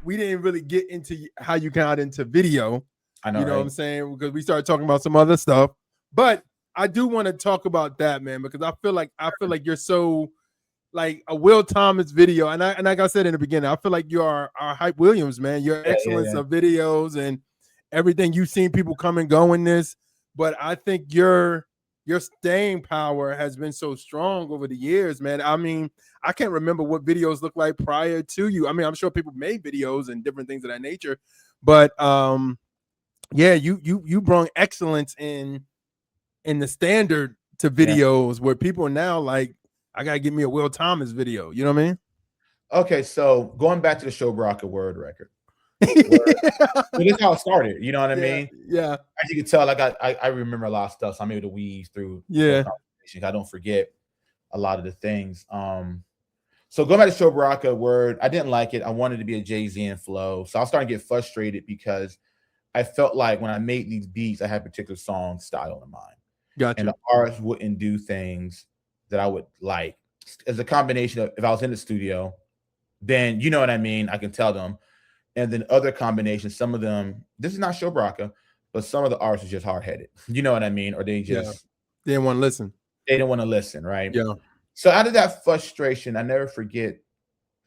we didn't really get into how you got into video. I know, You know right? what I'm saying? Because we started talking about some other stuff. But I do want to talk about that, man, because I feel like you're so like a Will Thomas video. And like I said in the beginning, I feel like you are our Hype Williams, man. Your excellence of videos and everything. You've seen people come and go in this, but I think your staying power has been so strong over the years, man. I mean, I can't remember what videos looked like prior to you. I mean, I'm sure people made videos and different things of that nature, but yeah, you brought excellence in the standard to videos where people are now like, I gotta get me a Will Thomas video. You know what I mean? Okay, so going back to the Show Baraka word record. So this is how it started. You know what I mean? Yeah. As you can tell, I remember a lot of stuff, so I'm able to weave through. Yeah. I don't forget a lot of the things. So going back to Show Baraka word, I didn't like it. I wanted to be a Jay-Z and flow. So I was starting to get frustrated because I felt like when I made these beats, I had particular song style in mind. Gotcha. And the artist wouldn't do things that I would like. As a combination of, if I was in the studio, then you know what I mean, I can tell them. And then other combinations, some of them, this is not Show Baraka, but some of the artists are just hard-headed. You know what I mean? Or they just they didn't want to listen. They didn't want to listen, right? Yeah. So out of that frustration, I never forget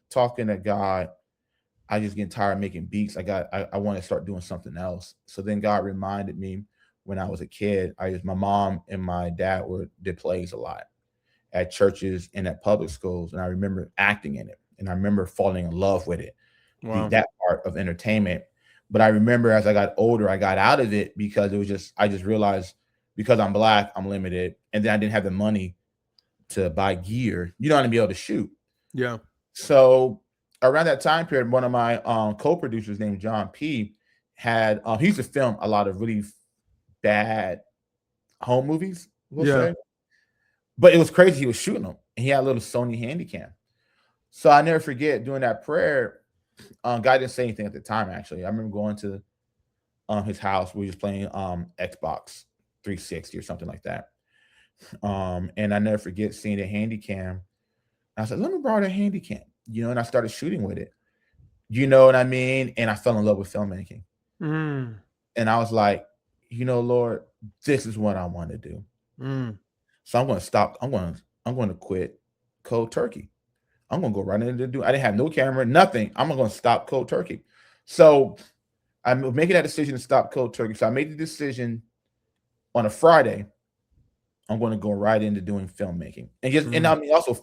talking to God. I just get tired of making beats. I want to start doing something else. So then God reminded me when I was a kid, my mom and my dad did plays a lot at churches and at public schools. And I remember acting in it. And I remember falling in love with it. Wow. That part of entertainment. But I remember as I got older, I got out of it because I just realized because I'm Black, I'm limited. And then I didn't have the money to buy gear, you know, to be able to shoot. Yeah. So around that time period, one of my co-producers named John P. he used to film a lot of really bad home movies, we'll say. But it was crazy. He was shooting them. And he had a little Sony Handycam. So I never forget doing that prayer. God didn't say anything at the time, actually. I remember going to his house. We were just playing Xbox 360 or something like that. And I never forget seeing the Handycam. I said, let me borrow the Handycam, you know, and I started shooting with it. You know what I mean? And I fell in love with filmmaking. And I was like, you know, Lord, this is what I want to do. So I'm going to stop. I'm going to quit cold turkey. I'm going to go right into I didn't have no camera, nothing. I'm going to stop cold turkey. So I'm making that decision to stop cold turkey. So I made the decision on a Friday. I'm going to go right into doing filmmaking. And I mean, also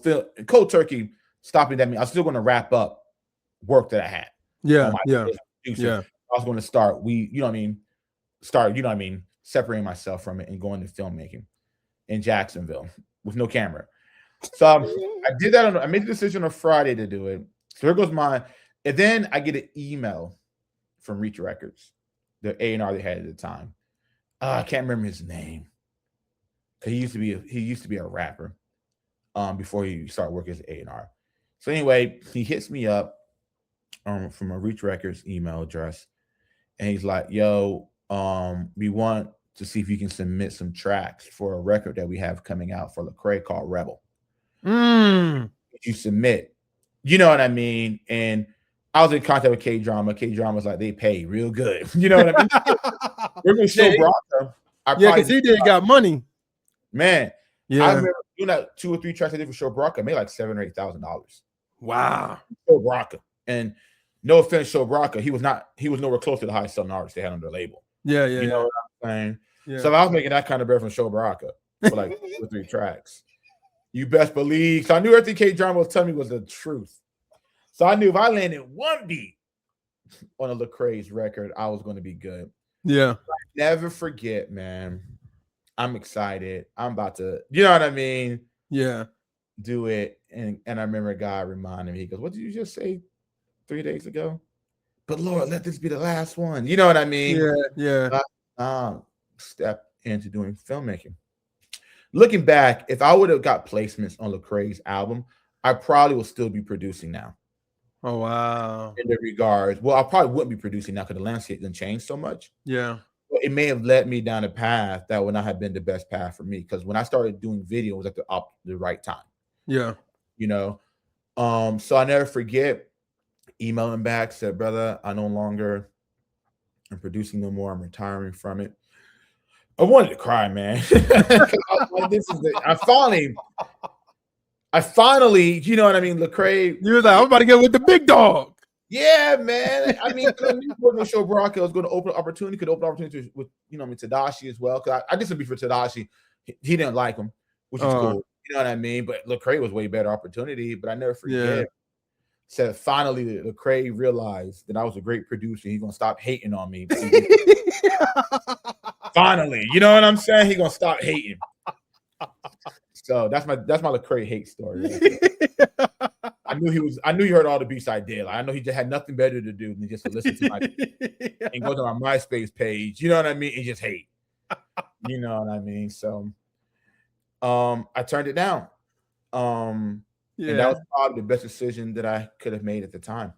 cold turkey stopping that. I mean, I was still going to wrap up work that I had. Yeah. I was going to start, separating myself from it and going to filmmaking in Jacksonville with no camera. So I did that. I made the decision on Friday to do it. So here goes mine. And then I get an email from Reach Records, the A&R they had at the time. I can't remember his name. He used to be a rapper before he started working as an A&R. So anyway, he hits me up from a Reach Records email address, and he's like, "Yo, we want to see if you can submit some tracks for a record that we have coming out for Lecrae called Rebel. You submit, you know what I mean?" And I was in contact with K-Drama. K-Drama's like, they pay real good. You know what I mean? We're gonna show Baraka. Because he got money. Man, I remember doing that 2 or 3 tracks I did for Show Baraka. I made like $7,000 or $8,000. Wow. Show Baraka. And no offense, Show Baraka, he was nowhere close to the highest selling artists they had on their label. You know what I'm saying? Yeah. So I was making that kind of bread from Show Baraka for like 2 or 3 tracks. You best believe. So I knew everything K-Drama was telling me was the truth. So I knew if I landed one beat on a Lecrae's record, I was going to be good. Yeah. Never forget, man. I'm excited. I'm about to, you know what I mean? Yeah. Do it. And I remember God reminded me, he goes, "What did you just say 3 days ago? But Lord, let this be the last one." You know what I mean? Yeah. Step into doing filmmaking. Looking back, if I would have got placements on Lecrae's album, I probably will still be producing now. Oh, wow. In the regards. Well, I probably wouldn't be producing now because the landscape didn't change so much. Yeah. But it may have led me down a path that would not have been the best path for me. Because when I started doing video, it was at the right time. Yeah. You know? So I never forget, emailed him back, said, brother, I no longer am producing no more. I'm retiring from it. I wanted to cry, man. I finally, you know what I mean? Lecrae. You was like, I'm about to get with the big dog. Yeah, man. I mean, I knew Portland Show Bronco was going to open opportunity, with, Thi'sl as well. Because I did some beef for Thi'sl. He didn't like him, which is cool. You know what I mean? But Lecrae was way better opportunity. But I never forget. Said finally Lecrae realized that I was a great producer. He's gonna stop hating on me. Finally, you know what I'm saying? He's gonna stop hating. So that's my Lecrae hate story. Right? I knew he heard all the beats I did. Like, I know he just had nothing better to do than just to listen to my and go to my MySpace page. You know what I mean? And just hate. You know what I mean? So I turned it down. And that was probably the best decision that I could have made at the time.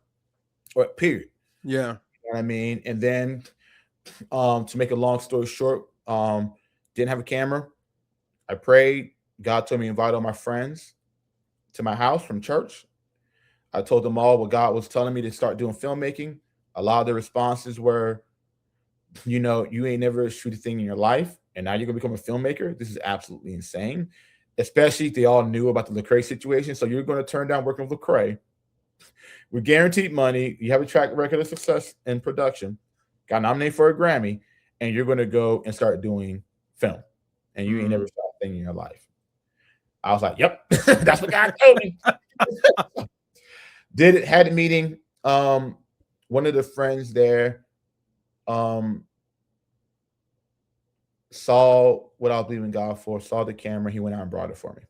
Or period. Yeah. You know what I mean? And then to make a long story short, didn't have a camera. I prayed. God told me to invite all my friends to my house from church. I told them all what God was telling me to start doing filmmaking. A lot of the responses were, you ain't never shoot a thing in your life, and now you're gonna become a filmmaker. This is absolutely insane. Especially if they all knew about the Lecrae situation. So you're going to turn down working with Lecrae. We're guaranteed money. You have a track record of success in production. Got nominated for a Grammy, and you're going to go and start doing film. And you ain't never shot a thing in your life. I was like, yep, that's what God told me. Had a meeting. One of the friends there saw what I was believing God for, saw the camera. He went out and brought it for me.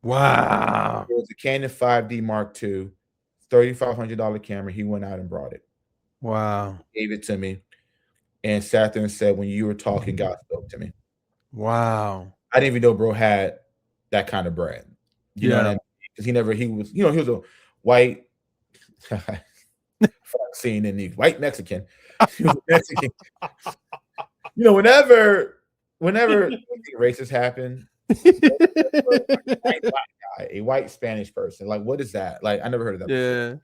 Wow. It was a Canon 5D Mark II, $3,500 camera. He went out and brought it. Wow. Gave it to me and sat there and said, when you were talking, God spoke to me. Wow. I didn't even know bro had that kind of bread. You know what I mean? Because he was a white scene in the white Mexican. He was a Mexican. Whenever races happen, a white Spanish person, like, what is that? Like, I never heard of that before.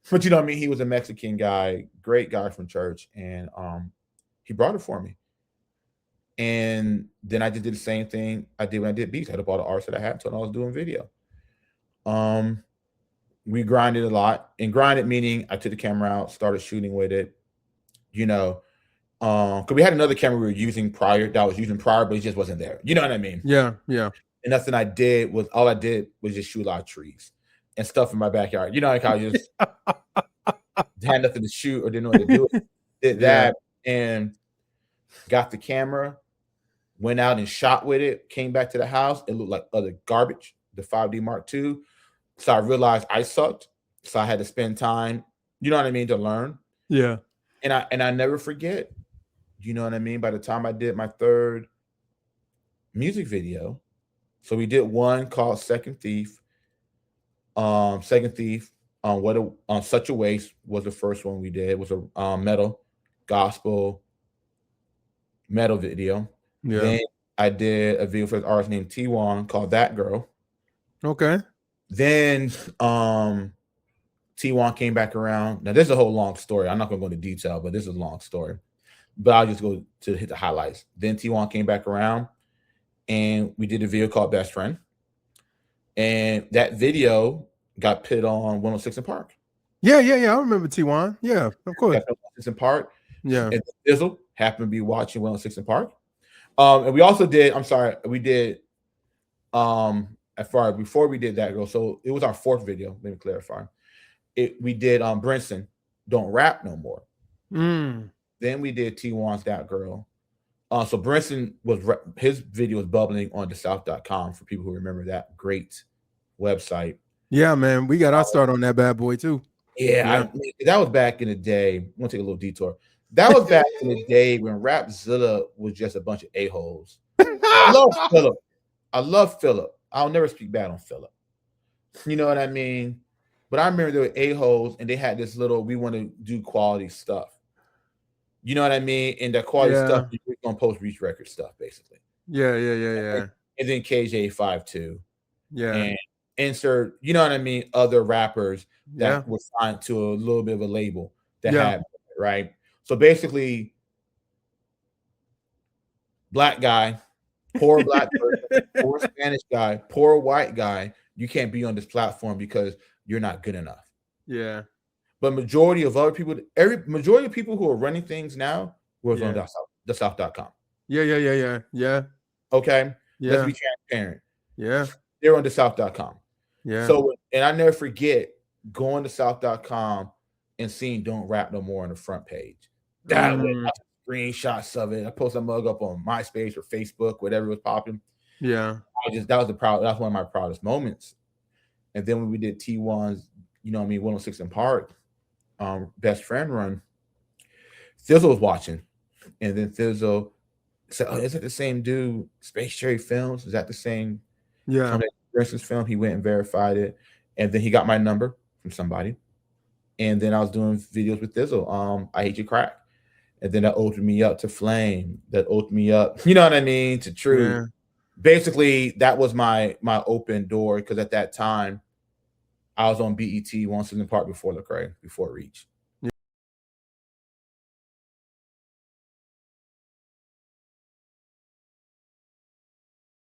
But you know what I mean? He was a Mexican guy, great guy from church, and he brought it for me. And then I just did the same thing I did when I did beats. I had up all the arts that I had until I was doing video. We grinded a lot, and grinded meaning I took the camera out, started shooting with it, because we had another camera we were using prior, but it just wasn't there. You know what I mean? Yeah. And nothing all I did was just shoot a lot of trees and stuff in my backyard. Like I just had nothing to shoot or didn't know what to do. Did that and got the camera, went out and shot with it, came back to the house. It looked like other garbage, the 5D Mark II. So I realized I sucked. So I had to spend time, to learn. Yeah. And I never forget. You know what I mean? By the time I did my third music video, so we did one called Second Thief. Second Thief on Such a Waste was the first one we did. It was a metal gospel metal video. Yeah. Then I did a video for an artist named Thi'sl called That Girl. Okay. Then Thi'sl came back around. Now this is a whole long story. I'm not gonna go into detail, but this is a long story. But I'll just go to hit the highlights. Then Thi'sl came back around, and we did a video called Best Friend. And that video got put on 106 in Park. Yeah. I remember Thi'sl. Yeah, of course. 106 in Park. Yeah. And Thi'sl happened to be watching 106 in Park. And we also did, we did, before we did That Girl, so it was our fourth video, let me clarify. We did Brinson, Don't Rap No More. Then we did T1's That Girl. So Brinson his video was bubbling on thesouth.com for people who remember that great website. Yeah, man. We got our start on that bad boy too. Yeah. That was back in the day. I'm gonna take a little detour. That was back in the day when Rapzilla was just a bunch of a-holes. I love Philip. I'll never speak bad on Philip. You know what I mean? But I remember there were a-holes and they had this little, we want to do quality stuff. You know what I mean? And the quality stuff, you're going to post Reach Record stuff, basically. Yeah. And then KJ52. Yeah. insert, you know what I mean, other rappers Yeah. that were signed to a little bit of a label that Yeah. had, right? So basically, black guy, poor black person, poor Spanish guy, poor white guy, you can't be on this platform because you're not good enough. Yeah. But majority of other people, majority of people who are running things now was on Yeah. the South.com. Yeah. Okay. Let's Yeah. be transparent. Yeah. They're on the South.com. Yeah. So, and I never forget going to South.com and seeing Don't Rap No More on the front page. That was screenshots of it. I posted a mug up on MySpace or Facebook, whatever was popping. Yeah. That's one of my proudest moments. And then when we did T1's, you know what I mean, 106 in Park, best friend run, Thi'sl was watching. And then Thi'sl said, "Oh, is it the same dude? Space Cherry Films? Is that the same?" Yeah. Experiences film. He went and verified it. And then he got my number from somebody. And then I was doing videos with Thi'sl. I Hate Your Crack. And then that opened me up to Flame. That opened me up, you know what I mean, to Truth. Yeah. Basically, that was my open door, because at that time I was on BET once in the park before Lecrae, before Reach.